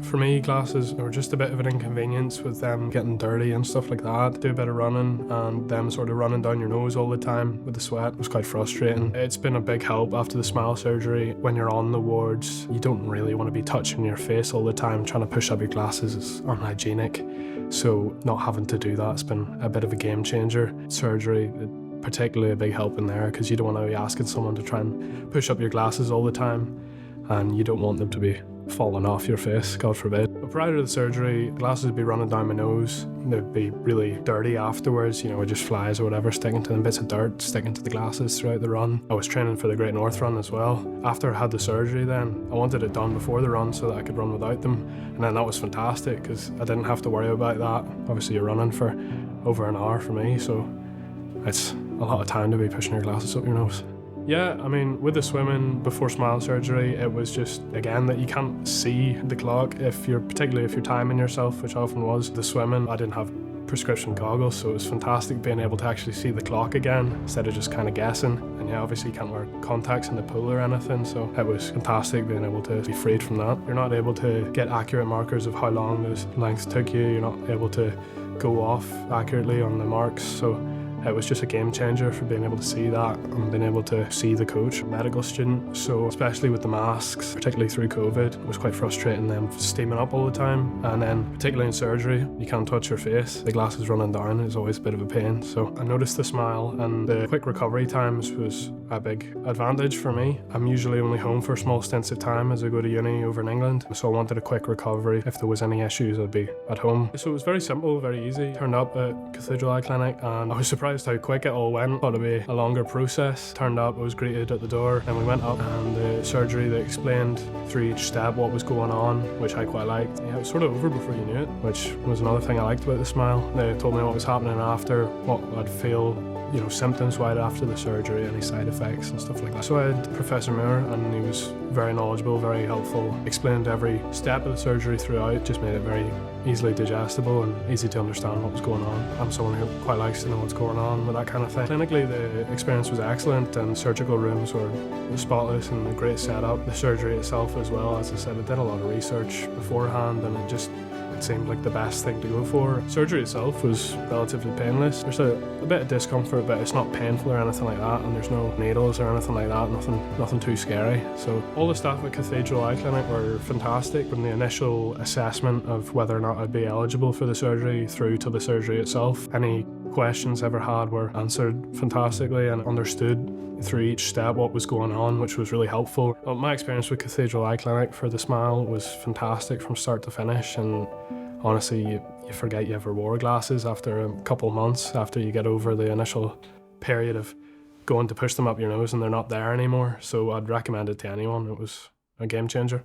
For me, glasses were just a bit of an inconvenience with them getting dirty and stuff like that. Do a bit of running and them sort of running down your nose all the time with the sweat was quite frustrating. It's been a big help after the smile surgery. When you're on the wards, you don't really want to be touching your face all the time. Trying to push up your glasses is unhygienic. So not having to do that's been a bit of a game changer. Surgery, particularly a big help in there because you don't want to be asking someone to try and push up your glasses all the time and you don't want them to be falling off your face, God forbid. But prior to the surgery, glasses would be running down my nose. They'd be really dirty afterwards, with just flies or whatever sticking to them, bits of dirt sticking to the glasses throughout the run. I was training for the Great North Run as well. After I had the surgery then, I wanted it done before the run so that I could run without them. And then that was fantastic because I didn't have to worry about that. Obviously you're running for over an hour for me, so it's a lot of time to be pushing your glasses up your nose. Yeah, I mean, with the swimming before smile surgery, it was just, again, that you can't see the clock particularly if you're timing yourself, which often was. The swimming, I didn't have prescription goggles, so it was fantastic being able to actually see the clock again instead of just kind of guessing. And yeah, obviously you can't wear contacts in the pool or anything, so it was fantastic being able to be freed from that. You're not able to get accurate markers of how long those lengths took you. You're not able to go off accurately on the marks, so it was just a game changer for being able to see that and being able to see the coach, medical student. So especially with the masks, particularly through COVID, it was quite frustrating them steaming up all the time. And then particularly in surgery, you can't touch your face. The glasses running down is always a bit of a pain. So I noticed the smile and the quick recovery times was a big advantage for me. I'm usually only home for small stints of time as I go to uni over in England. So I wanted a quick recovery. If there was any issues, I'd be at home. So it was very simple, very easy. Turned up at Cathedral Eye Clinic and I was surprised how quick it all went. Thought it'd be a longer process. Turned up, I was greeted at the door, and we went up and the surgery, they explained through each step what was going on, which I quite liked. Yeah, it was sort of over before you knew it, which was another thing I liked about the smile. They told me what was happening after, what I'd feel, symptoms-wise after the surgery, any side effects and stuff like that. So I had Professor Moore and he was very knowledgeable, very helpful, explained every step of the surgery throughout, just made it very easily digestible and easy to understand what was going on. I'm someone who quite likes to know what's going on with that kind of thing. Clinically, the experience was excellent and surgical rooms were spotless and a great setup. The surgery itself as well, as I said, I did a lot of research beforehand and it seemed like the best thing to go for. Surgery itself was relatively painless. There's a bit of discomfort, but it's not painful or anything like that, and there's no needles or anything like that, nothing too scary. So all the staff at Cathedral Eye Clinic were fantastic. From the initial assessment of whether or not I'd be eligible for the surgery through to the surgery itself, any questions I ever had were answered fantastically and understood through each step what was going on, which was really helpful. But my experience with Cathedral Eye Clinic for the smile was fantastic from start to finish, and honestly you forget you ever wore glasses after a couple months after you get over the initial period of going to push them up your nose and they're not there anymore. So I'd recommend it to anyone. It was a game changer.